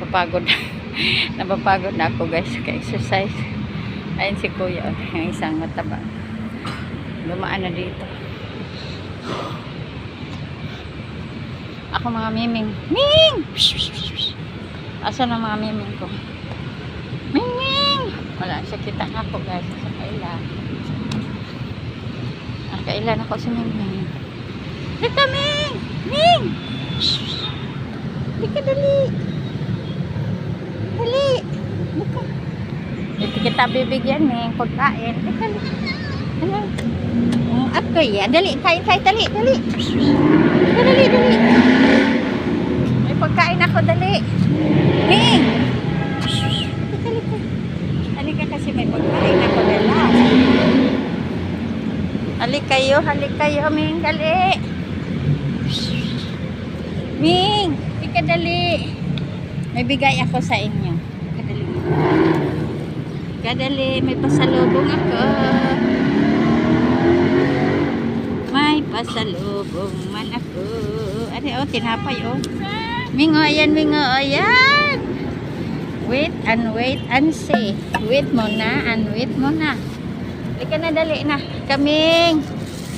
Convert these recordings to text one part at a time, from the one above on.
napapagod. Napapagod na ako guys ka-exercise. Ayun si kuya, yung isang mataba. Lumaan na dito. Ako mga miming. Ming! Asa na mga miming ko? Ming! Wala siya, kita nga ako guys sa kailan. Kailan ako si Ming. Dito Ming! Ming! Dito dali. Dali. Dito kita bibigyan Ming pagkain. Dito dali. Ako yan. Dali. Kain. Dali. Dali. Dali. May pagkain ako. Dali. Ming! Dali. Halika kasi may pagkain ako. Dala. Halik kayo, Ming, dali. Ming, ika dali. May bigay ako sa inyo. Kadali, may pasalubong ako. May pasalubong man ako. Ano, tinapay, Ming, ayan. Wait and see. Wait muna. Halika na, dali na. Kaming.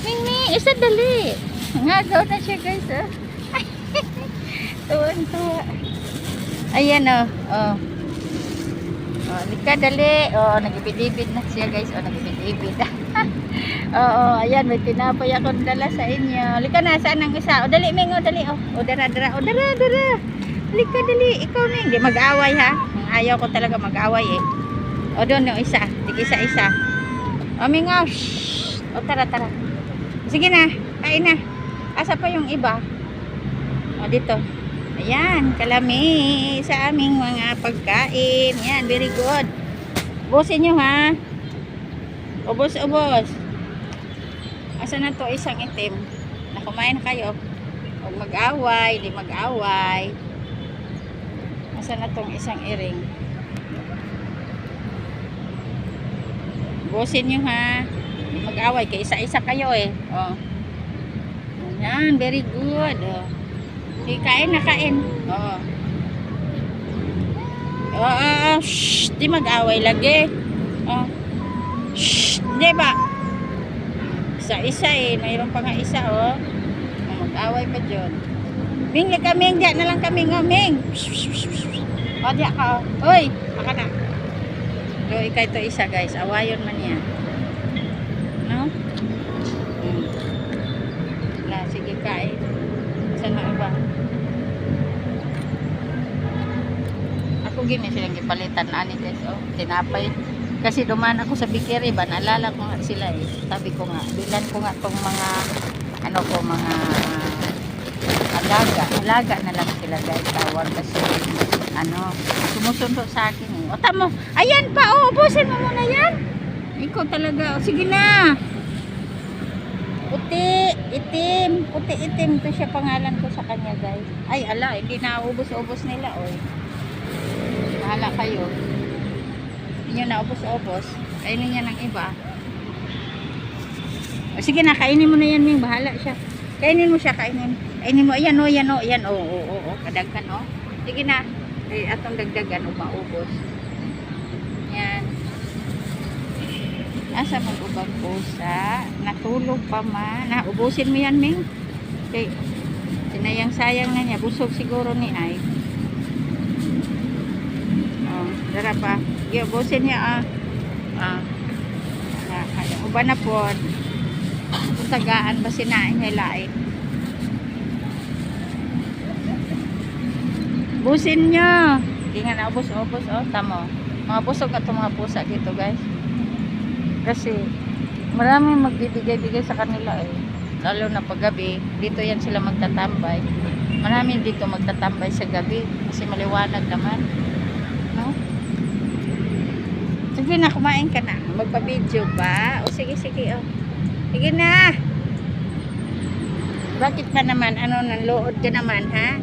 Ming, isa dali. Nga daw na siya guys. Tuwan. Ayan halika dali. Nagibid-ibid na siya guys. Nagibid-ibid. Ayan, may tinapay akong dala sa inyo. Halika na, saan ang isa? Dali Ming, dali. Dara. Halika dali. Ikaw Ming, di mag-away ha. Ayaw ko talaga mag-away doon yung isa. Tig-isa-isa. Mingaw. Tara. Sige na. Kain na. Asa pa yung iba? Dito. Ayan. Kalami sa aming mga pagkain. Yan. Very good. Ubusin nyo ha. Ubos. Asa na to isang itim? Nakumain kayo. Huwag mag-away. Di mag-away. Asa na tong isang iring? Busin nyo ha. Mag-away kayo. Isa-isa kayo Yan. Very good. Kain. Shh. Di mag-away lagi. Shh. Di ba? Isa-isa mayroon pa nga isa mag-away pa dyan. Ming, Ming. Diyan na lang kami Ming. Diyan ka Hoy. Baka na. Ika ito isa guys, awayon man yan. No? Sige kain. Saan na iba? Ako gini silang ipalitan ani guys. Tinapay. Kasi dumaan ako sa bakery ba, naalala ko nga sila Sabi ko nga, bilan ko nga tong mga mga alaga na lang sila guys. Tawag kasi sumusundo sa akin tamo, ayan pa ubusin mo muna yan. Ikaw talaga, sige na. Puti itim to siya, pangalan ko sa kanya guys. Ay ala, hindi na ubos nila bahala kayo. Hindi nyo na ubos kainin niya ng iba. Sige na, kainin mo na yan Ming, bahala siya. Kainin mo siya, kainin mo. Ayan kadagkan sige na. Atong dagdagan maubos. Yan. Asa mag-ubang pusa? Natulog pa man. Ubusin mo yan Ming. Okay. Sinayang-sayang na niya. Busog siguro ni Ay. Dara pa. Ubusin niya uba na po. Tagaan ba sinain niya lain? Busin nyo. Hindi nga naubos. Tamo. Mga busog at mga pusa dito guys. Kasi maraming magbibigay-bigay sa kanila Lalo na paggabi. Dito yan sila magtatambay. Maraming dito magtatambay sa gabi. Kasi maliwanag naman. No? Sige na, kumain ka na. Magpa-video ba? Sige. Sige na. Bakit ba naman? Nanlood ka naman ha?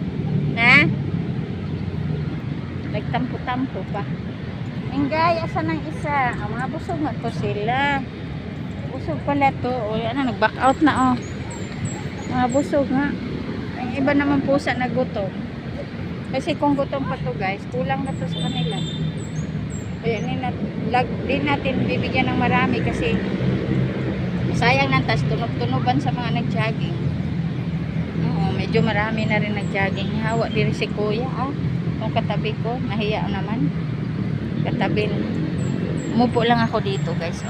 Nagtampo-tampo pa. Ingay, asa ng isa? Mga busog na to sila. Busog pala to. Nag-back out na Mga busog nga. Ang iba naman pusa na gutom. Kasi kung gutom pa to guys, kulang na to sa kanila. Kaya din natin bibigyan ng marami kasi sayang ng tas tunog-tunuban sa mga nag-jogging. Oo, medyo marami na rin nag-jogging. Hawa din si kuya kung katabi ko, nahiya naman. Katabi. Umupo lang ako dito guys.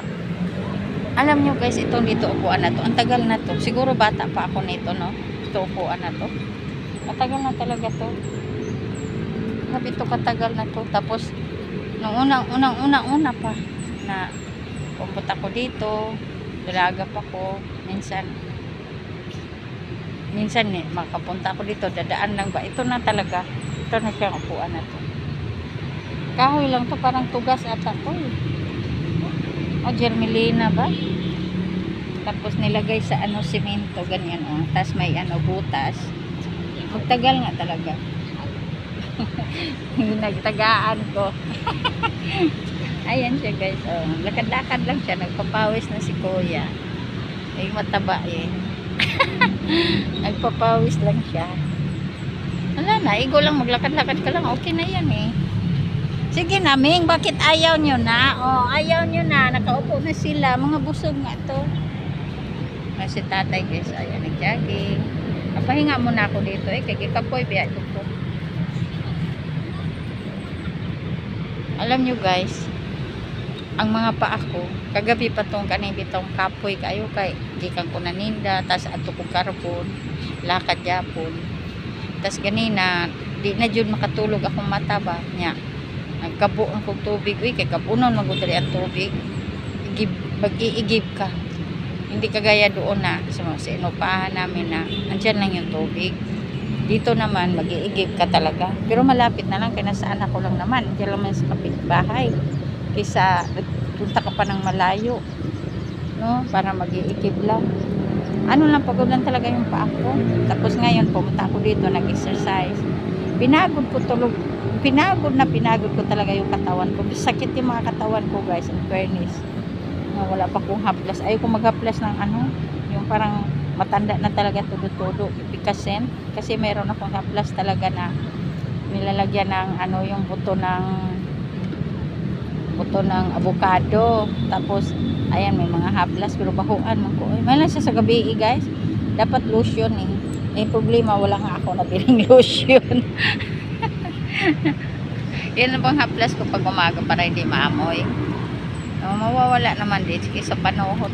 Alam nyo guys, itong dito upuan na to. Ang tagal na to. Siguro bata pa ako nito, no? Ito upuan na to. Matagal na talaga to. Sabi ito katagal na to. Tapos, nung unang-una pa na pumunta ko dito, dalagap ako. Minsan makapunta ako dito, dadaan lang ba? Ito na talaga. Ito na siyang upuan na to. Kahoy lang to, parang tugas ata to. Germelina ba? Tapos nilagay sa simento, ganyan Tapos may butas. Magtagal nga talaga. Nagtagaan ko. Ayan siya guys. Lakad-lakad lang siya. Nagpapawis na si kuya. Ay mataba Nagpapawis lang siya. Wala na. Igo lang maglakad-lakad ka lang. Okay na yan Sige na, Ming, bakit ayaw nyo na? Ayaw nyo na. Nakaupo na sila. Mga busog nga to. Si tatay guys, ayan, nag-jogging. Pahinga muna ako dito kaya kapoy, biya ito po. Alam nyo guys, ang mga paa ko, kagabi pa tong kanibitong kapoy kayo kay gikan ko naninda, tas ato ko karpon, lakad yapon. Tas ganina, di na jud makatulog akong mata ba nya. Nagkabo ang kong tubig, kay kapunon magudali ang tubig. Mag-iigib ka. Hindi kagaya doon na sa inupahan namin na andyan lang yung tubig. Dito naman, mag-iigib ka talaga. Pero malapit na lang, kaya nasaan ako lang naman. Diyan lang sa kapitbahay. Kaysa punta ka pa ng malayo. No? Para mag-iigib lang. Ano lang, pagod lang talaga yung paa ko. Tapos ngayon, pumunta ako dito, nag-exercise. Pinagod ko tulog. Pinagod ko talaga yung katawan ko. Sakit yung mga katawan ko guys, in fairness. Wala pa kong haplas. Ayaw ko maghaplas ng yung parang matanda na talaga todo-todo. Ipikasen. Kasi meron akong haplas talaga na nilalagyan ng yung buto ng avocado. Tapos, ayan, may mga haplas. Pero bahuan man ko. May lang siya sa gabi guys. Dapat lotion problema, wala nga ako nabiling lotion. Yan ang bang haplas ko pag umaga para hindi maamoy. Mawawala naman din sa panuhot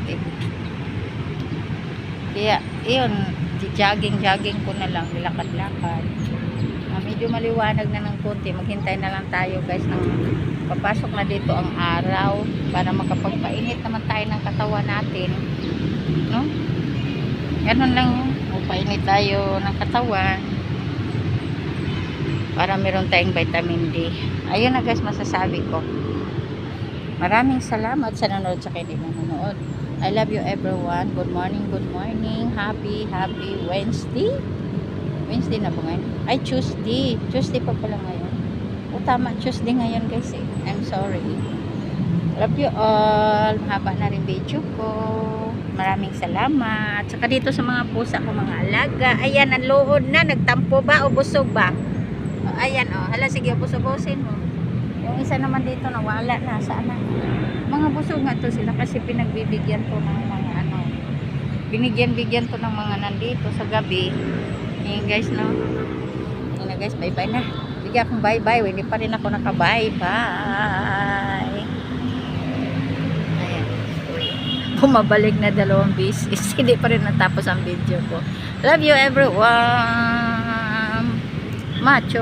Kaya yun, jogging ko na lang, lakad-lakad. Medyo maliwanag na ng konti. Maghintay na lang tayo guys ng papasok na dito ang araw para makapagpainit naman tayo ng katawan natin. No? Ganun lang yun. Painit tayo ng katawan para meron tayong vitamin D. Ayun na guys, masasabi ko. Maraming salamat sa nanonood sa hindi nanonood. I love you everyone. Good morning, good morning. Happy Wednesday. Wednesday na ba ngayon? Ay, Tuesday. Tuesday pa pala ngayon. Tama, Tuesday ngayon guys I'm sorry. Love you all. Mahaba na rin video ko. Maraming salamat. Saka dito sa mga pusa ko, mga alaga. Ayan, ang luhod na. Nagtampo ba o busog ba? Ayan, hala, sige, busog-busin mo. Yung isa naman dito, nawala na. Saan na? Mga busog nga to sila kasi pinagbibigyan to ng mga binigyan to ng mga nandito sa gabi. Ayan guys, no? Ayan na guys, bye-bye na. Sige akong bye-bye. Hindi pa rin ako naka-bye-bye. Bumabalik na 2 beses. Hindi pa rin natapos ang video ko. Love you everyone. Macho.